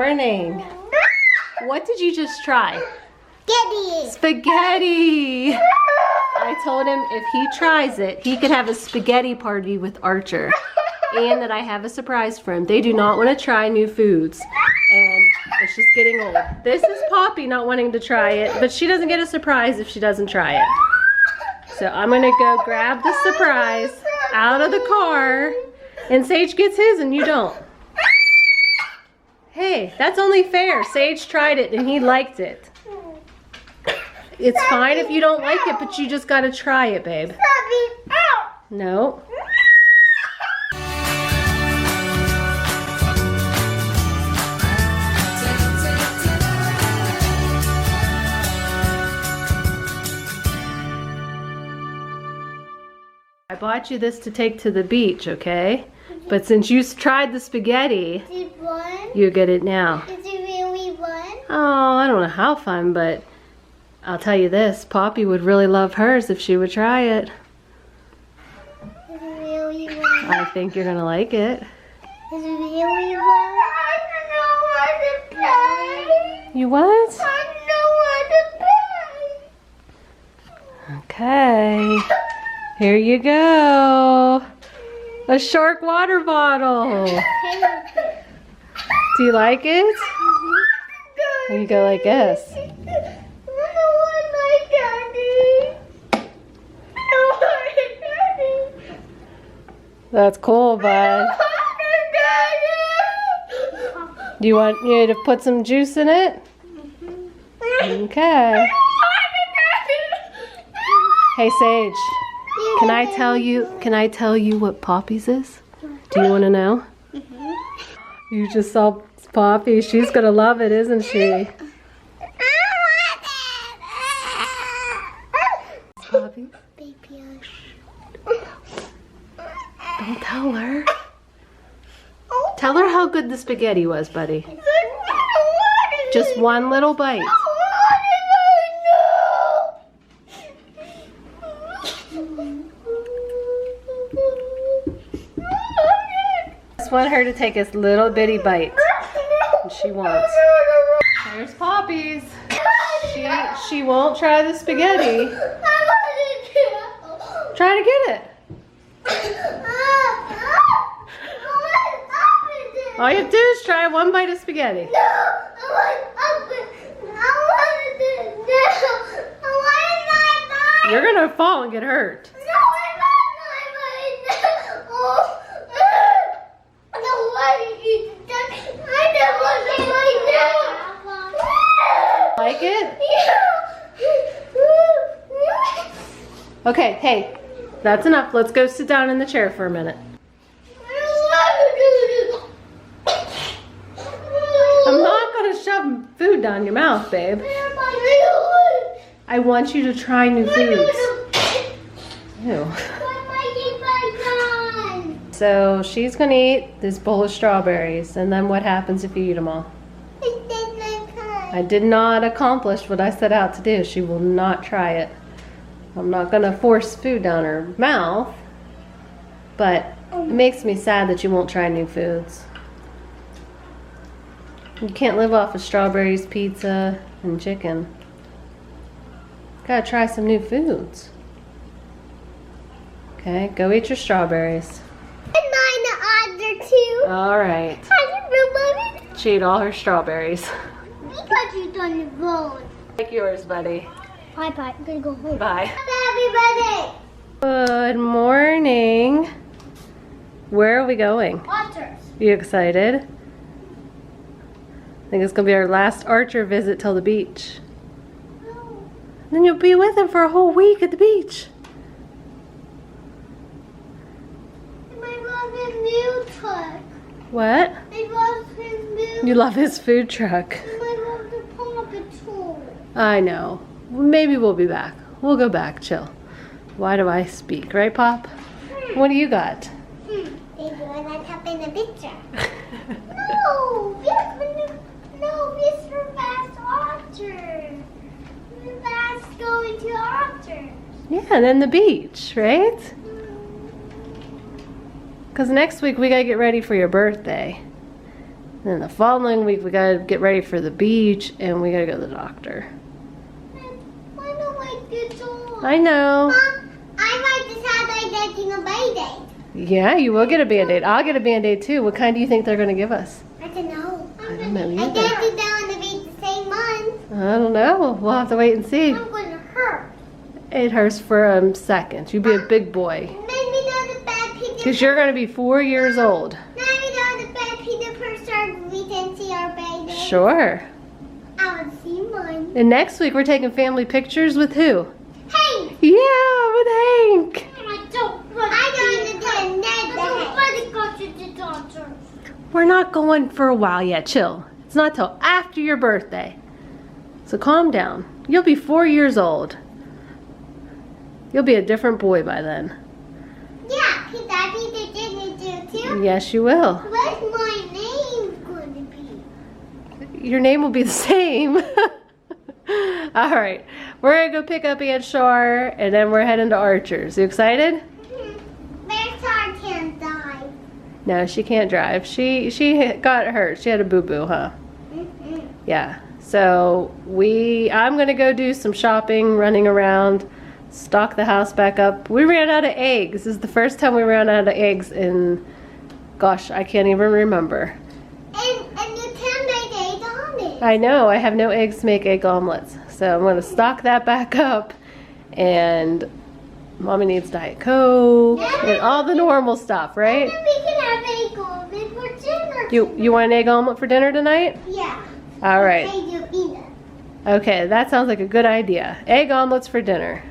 morning. What did you just try? Spaghetti. Spaghetti. I told him if he tries it, he could have a spaghetti party with Archer. And that I have a surprise for him. They do not want to try new foods. And it's just getting old. This is Poppy not wanting to try it, but she doesn't get a surprise if she doesn't try it. So I'm gonna go grab the surprise out of the car, and Sage gets his and you don't. Hey, that's only fair. Sage tried it and he liked it. It's fine if you don't like it, but you just gotta try it, babe. No. I bought you this to take to the beach, okay? But since you tried the spaghetti, Is it fun? you get it now. Is it really fun? Oh, I don't know how fun, but I'll tell you this, Poppy would really love hers if she would try it. Is it really fun? I think you're gonna like it. Is it really fun? I don't know what to play. You what? I don't know what to play. Okay. Here you go. A shark water bottle. Do you like it? Here you go like this. I don't want my daddy. I don't want daddy. That's cool, bud. Do you want me to put some juice in it? Okay. Hey, Sage. Can I tell you what Poppy's is? Do you want to know? You just saw Poppy. She's going to love it, isn't she? Poppy? Don't tell her. Tell her how good the spaghetti was, buddy. Just one little bite. Just want her to take this little bitty bite. And she wants. There's Poppy's. She won't try the spaghetti. Try to get it. All you have to do is try one bite of spaghetti. You're gonna fall and get hurt. Like it? Okay, hey, that's enough. Let's go sit down in the chair for a minute. I'm not gonna shove food down your mouth, babe. I want you to try new foods. Ew. So she's gonna eat this bowl of strawberries, and then what happens if you eat them all? I did not accomplish what I set out to do. She will not try it. I'm not gonna force food down her mouth, but it makes me sad that you won't try new foods. You can't live off of strawberries, pizza, and chicken. Gotta try some new foods. Okay, go eat your strawberries. And mine the other two. All right. She ate all her strawberries. Because you done the road. Like yours, buddy. Bye bye. I'm gonna go home. Bye. Bye, everybody. Good morning. Where are we going? Otters. You excited? I think it's gonna be our last Archer visit till the beach. No. Then you'll be with him for a whole week at the beach. My mother's new truck. What? My mother's new. You love his food truck. My mother's Paw Patrol. I know. Maybe we'll be back. We'll go back, chill. Why do I speak, right, Pop? What do you got? Maybe when I tap in the picture. No, Mr. Fast Otter. Mr. Fast going to Otter. Yeah, and then the beach, right? Because next week we gotta get ready for your birthday. Then the following week we gotta get ready for the beach and we gotta go to the doctor. Why don't I get on? I know. Mom, I might just have like that in a Band-Aid. Yeah, you will get a Band-Aid. I'll get a Band-Aid too. What kind do you think they're gonna give us? I don't know. I don't know I either. think they want to be the same month. I don't know. We'll have to wait and see. I'm going to hurt. It hurts for seconds. You'll be a big boy. Maybe not the bad Peter. Because you're gonna be 4 years old. Maybe not the bad Peter Person. We can see our baby. Sure. I will see mine. And next week we're taking family pictures with who? Hey! Yeah, with Hank. I don't want to go to the doctor. We're not going for a while yet. Chill. It's not till after your birthday. So calm down. You'll be 4 years old. You'll be a different boy by then. Yeah, because Daddy did too. Yes, you will. What's my name going to be? Your name will be the same. All right. We're going to go pick up Aunt Shar, and then we're heading to Archer's. You excited? Where's our can't die? No, she can't drive. She got hurt. She had a boo-boo, huh? Yeah. So I'm going to go do some shopping, running around, stock the house back up. We ran out of eggs. This is the first time we ran out of eggs in, gosh, I can't even remember. And you can make egg omelets. I know. I have no eggs to make egg omelets. So I'm going to stock that back up. And Mommy needs Diet Coke and all the normal stuff, right? And then we can have egg omelet for dinner. You want an egg omelet for dinner tonight? Yeah. All right. Hey, you eat it. Okay, that sounds like a good idea. Egg omelets for dinner.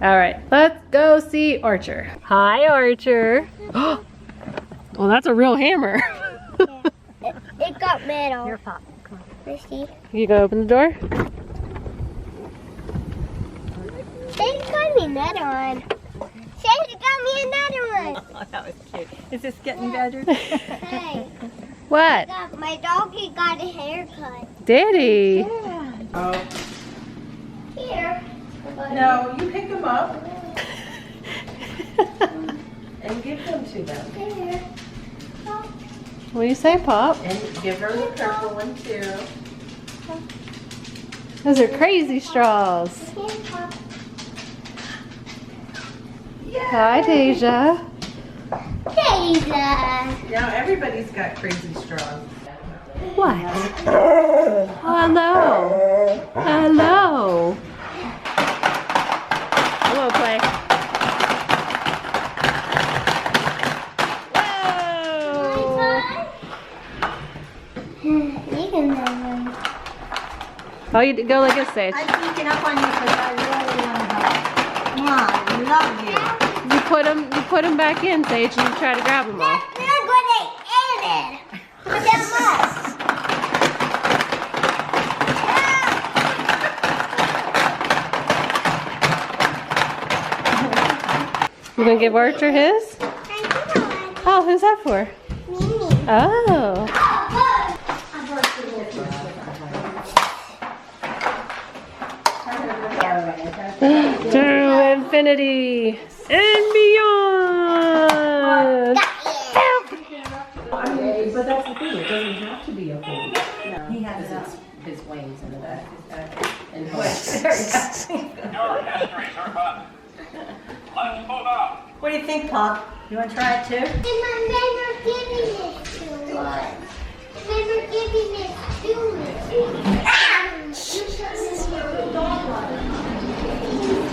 All right, let's go see Archer. Hi, Archer. Well, that's a real hammer. It got metal. Your pop. Let's see. You gonna open the door? They got me another one. Sandy got me another one. Oh, that was cute. Is this getting better? Hey, What? my doggy got a haircut. Daddy. Oh, Here. no, you pick them up and give them to them. Here. What do you say, Pop? And give her the purple one too. Those are crazy straws. Here, Pop. Hi, Deja. Deja. Now everybody's got crazy straws. What? Hello. Hello. Come on, play. Whoa. You can have one. Oh, you go like this, Sage. I'm sneaking up on you because I really want to help. Come on, I love you. You put them back in, Sage, and you try to grab them all. They're going to eat it. But that much. You gonna give Archer his? Oh, who's that for? Mimi. Oh. Through infinity and beyond. But that's the thing, it doesn't have to be a hole. He has His wings in the back. And What do you think, Pop? You want to try it too? And my men are giving it to us. Men are giving it to me.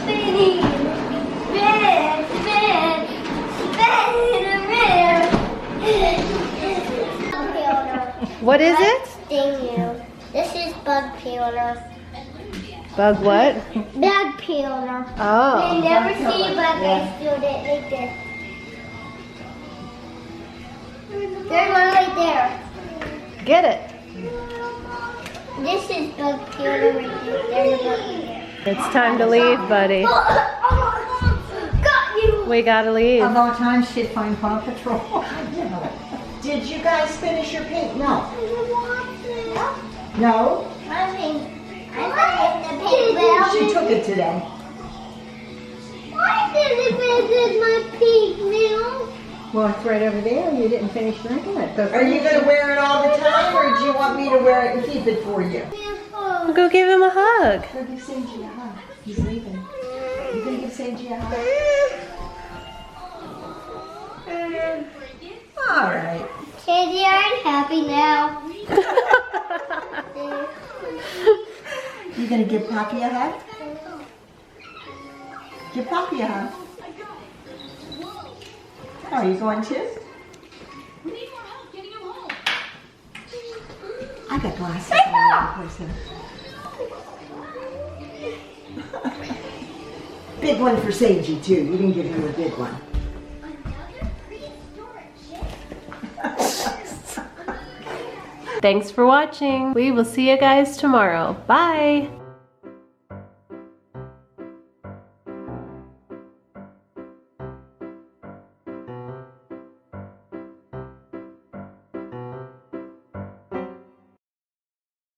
Spinning. Red, red, red. What is it? Sting you. This is bug peeler. Bug what? Bug peeler. Oh. They never see a bug. I still did like this. There's one right there. Get it. This is bug peeler right there. There's a bug right there. It's time to leave, buddy. Got you. We gotta leave. Of all time, she'd find Paw Patrol. Did you guys finish your paint? No. No? I think the paint well. She took it today. Why did it visit my pink nail? Well, it's right over there. You didn't finish drinking it. Are you going to wear it all the time, or do you want me to wear it and keep it for you? Go give him a hug. Go give Seiji a hug. He's leaving. You gonna give Seiji a hug? All right. Sandy, I'm happy now. You gonna give Poppy a hug? Give Poppy a hug. Oh, are you going to? I got glasses all over the place. Big one for Seiji too. You didn't give him a big one. Thanks for watching. We will see you guys tomorrow. Bye.